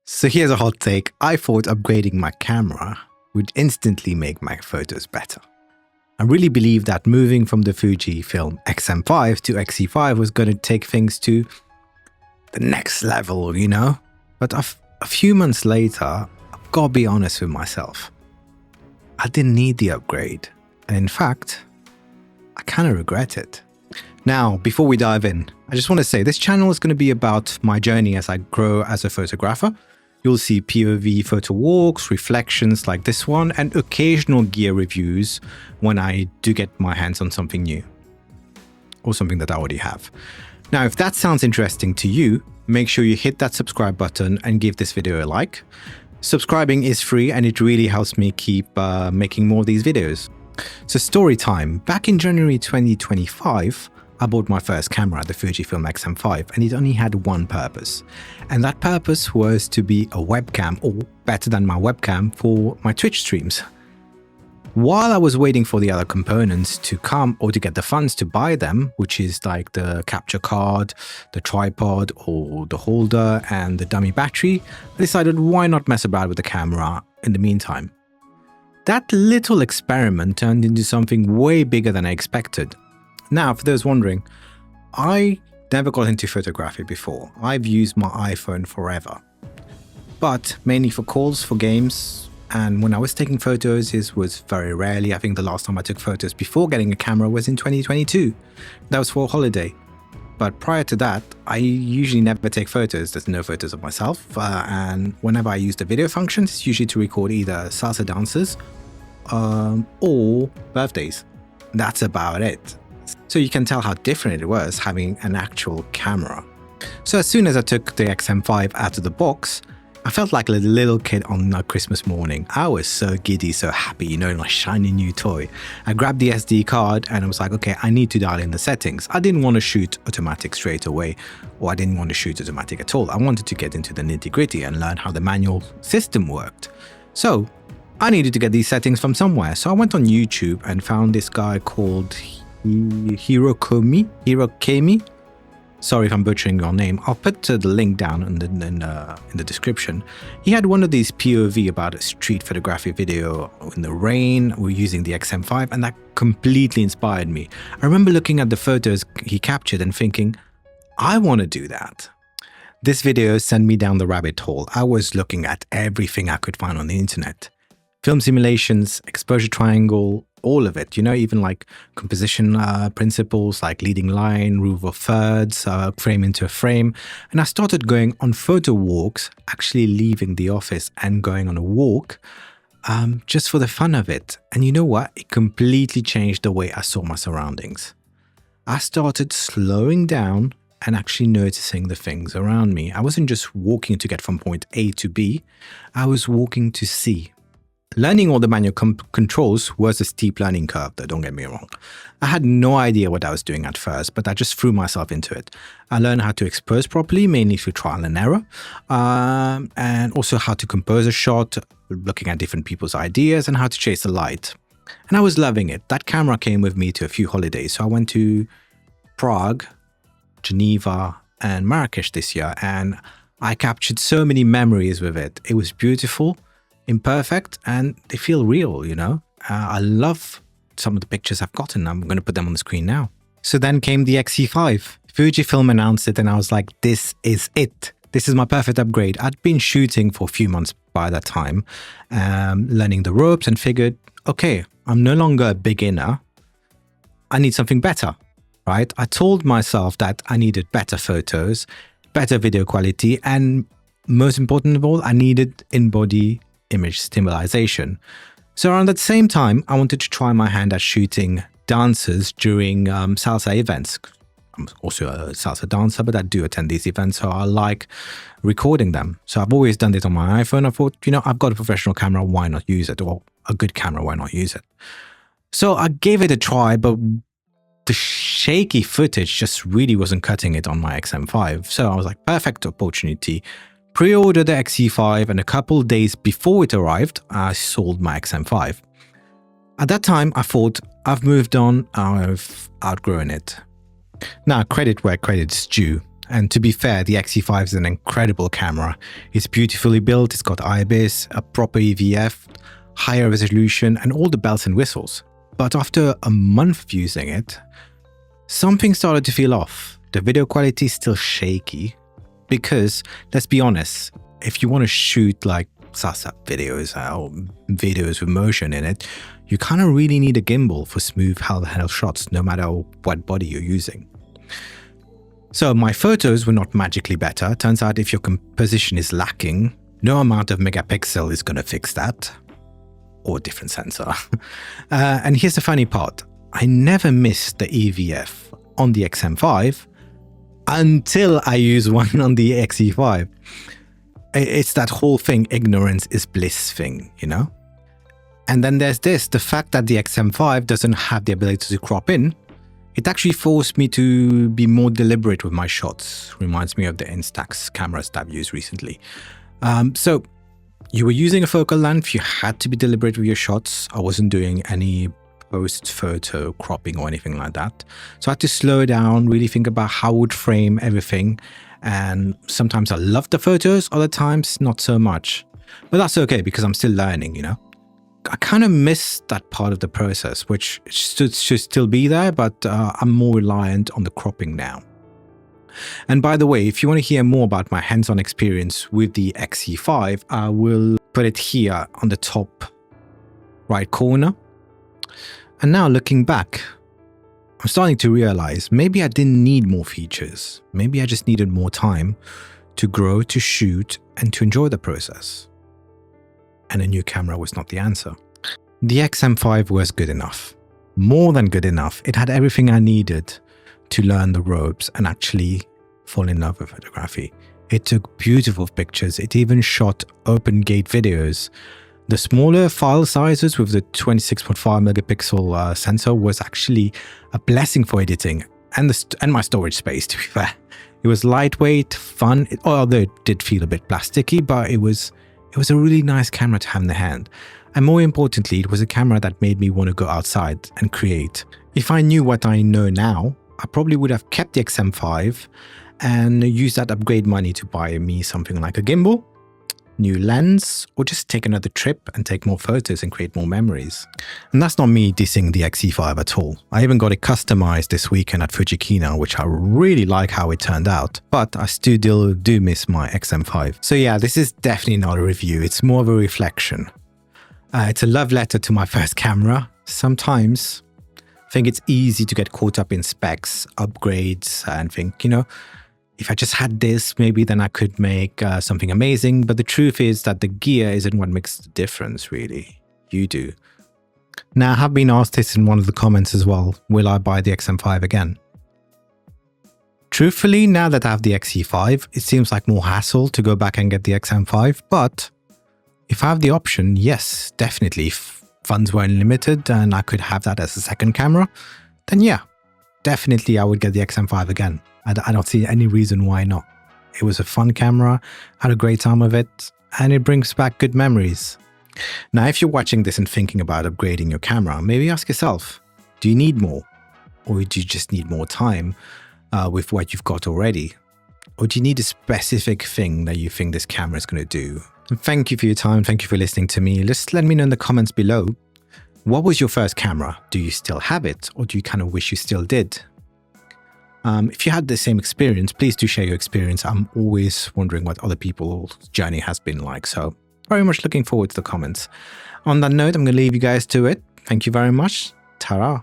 So here's a hot take. I thought upgrading my camera would instantly make my photos better. I really believed that moving from the Fujifilm X-M5 to X-E5 was going to take things to the next level, you know? But a few months later, I've got to be honest with myself. I didn't need the upgrade. And in fact, I kind of regret it. Now, before we dive in, I just want to say this channel is going to be about my journey as I grow as a photographer. You'll see POV photo walks, reflections like this one, and occasional gear reviews when I do get my hands on something new or something that I already have. Now, if that sounds interesting to you, make sure you hit that subscribe button and give this video a like. Subscribing is free and it really helps me keep making more of these videos. So story time. Back in January 2025, I bought my first camera, the Fujifilm X-M5, and it only had one purpose. And that purpose was to be a webcam, or better than my webcam, for my Twitch streams. While I was waiting for the other components to come or to get the funds to buy them, which is like the capture card, the tripod or the holder and the dummy battery, I decided why not mess about with the camera in the meantime. That little experiment turned into something way bigger than I expected. Now, for those wondering, I never got into photography before. I've used my iPhone forever, but mainly for calls, for games, and when I was taking photos, it was very rarely. I think the last time I took photos before getting a camera was in 2022. That was for a holiday. But prior to that, I usually never take photos. There's no photos of myself. And whenever I use the video function, it's usually to record either salsa dancers or birthdays. That's about it. So you can tell how different it was having an actual camera. So as soon as I took the X-M5 out of the box, I felt like a little kid on a Christmas morning. I was so giddy, so happy, you know, my shiny new toy. I grabbed the SD card and I was like, okay, I need to dial in the settings. I didn't want to shoot automatic straight away, or I didn't want to shoot automatic at all. I wanted to get into the nitty-gritty and learn how the manual system worked. So I needed to get these settings from somewhere. So I went on YouTube and found this guy called Hirokemi. Sorry if I'm butchering your name. I'll put the link down in the description. He had one of these POV about a street photography video in the rain. We're using the X-M5, and that completely inspired me. I remember looking at the photos he captured and thinking, I want to do that. This video sent me down the rabbit hole. I was looking at everything I could find on the internet. Film simulations, exposure triangle, all of it, you know, even like composition principles like leading line, rule of thirds, frame into a frame. And I started going on photo walks, actually leaving the office and going on a walk just for the fun of it. And you know what? It completely changed the way I saw my surroundings. I started slowing down and actually noticing the things around me. I wasn't just walking to get from point A to B. I was walking to see. Learning all the manual controls was a steep learning curve, though, don't get me wrong. I had no idea what I was doing at first, but I just threw myself into it. I learned how to expose properly, mainly through trial and error, and also how to compose a shot, looking at different people's ideas, and how to chase the light. And I was loving it. That camera came with me to a few holidays. So I went to Prague, Geneva, and Marrakesh this year, and I captured so many memories with it. It was beautiful, imperfect, and they feel real, you know. I love some of the pictures I've gotten. I'm going to put them on the screen now. So then came the X-E5. Fujifilm announced it and I was like, this is it. This is my perfect upgrade. I'd been shooting for a few months by that time, learning the ropes, and figured, okay, I'm no longer a beginner. I need something better, right? I told myself that I needed better photos, better video quality, and most important of all, I needed in-body image stabilization. So around that same time, I wanted to try my hand at shooting dancers during salsa events. I'm also a salsa dancer, but I do attend these events, so I like recording them. So I've always done this on my iPhone. I thought, you know, I've got a professional camera, why not use it? Or a good camera, why not use it? So I gave it a try, but the shaky footage just really wasn't cutting it on my X-M5. So I was like, perfect opportunity. Pre-ordered the X-E5, and a couple days before it arrived, I sold my X-M5. At that time, I thought, I've moved on, I've outgrown it. Now, credit where credit's due. And to be fair, the X-E5 is an incredible camera. It's beautifully built, it's got IBIS, a proper EVF, higher resolution, and all the bells and whistles. But after a month of using it, something started to feel off. The video quality is still shaky because, let's be honest, if you want to shoot like sus-up videos or videos with motion in it, you kind of really need a gimbal for smooth handheld shots, no matter what body you're using. So my photos were not magically better. Turns out if your composition is lacking, no amount of megapixel is going to fix that. Or a different sensor. And here's the funny part. I never missed the EVF on the X-M5 until I use one on the X-E5. It's that whole thing, ignorance is bliss thing, you know? And then there's this, the fact that the X-M5 doesn't have the ability to crop in, it actually forced me to be more deliberate with my shots. Reminds me of the Instax cameras that I've used recently. So you were using a focal length, you had to be deliberate with your shots. I wasn't doing any post-photo cropping or anything like that. So I had to slow down, really think about how I would frame everything. And sometimes I loved the photos, other times not so much. But that's okay because I'm still learning, you know. I kind of missed that part of the process, which should still be there, but I'm more reliant on the cropping now. And by the way, if you want to hear more about my hands-on experience with the X-E5, I will put it here on the top right corner. And now looking back, I'm starting to realize maybe I didn't need more features. Maybe I just needed more time to grow, to shoot, and to enjoy the process. And a new camera was not the answer. The X-M5 was good enough. More than good enough. It had everything I needed to learn the ropes and actually fall in love with photography. It took beautiful pictures. It even shot open gate videos. The smaller file sizes with the 26.5 megapixel sensor was actually a blessing for editing and my storage space, to be fair. It was lightweight, fun, although it did feel a bit plasticky, but it was a really nice camera to have in the hand. And more importantly, it was a camera that made me want to go outside and create. If I knew what I know now, I probably would have kept the X-M5 and used that upgrade money to buy me something like a gimbal, new lens, or just take another trip and take more photos and create more memories. And that's not me dissing the X-E5 at all. I even got it customized this weekend at Fujifilm, which I really like how it turned out, but I still do miss my X-M5. So yeah, this is definitely not a review. It's more of a reflection. It's a love letter to my first camera. Sometimes I think it's easy to get caught up in specs, upgrades, and think, you know, if I just had this, maybe then I could make something amazing. But the truth is that the gear isn't what makes the difference, really. You do. Now, I have been asked this in one of the comments as well. Will I buy the X-M5 again? Truthfully, now that I have the X-E5, it seems like more hassle to go back and get the X-M5. But if I have the option, yes, definitely. If funds were unlimited and I could have that as a second camera, then yeah, definitely I would get the X-M5 again. I don't see any reason why not. It was a fun camera, had a great time with it, and it brings back good memories. Now, if you're watching this and thinking about upgrading your camera, maybe ask yourself, do you need more? Or do you just need more time with what you've got already? Or do you need a specific thing that you think this camera is going to do? And thank you for your time. Thank you for listening to me. Just let me know in the comments below. What was your first camera? Do you still have it? Or do you kind of wish you still did? If you had the same experience, please do share your experience. I'm always wondering what other people's journey has been like. So very much looking forward to the comments. On that note, I'm going to leave you guys to it. Thank you very much. Ta-ra.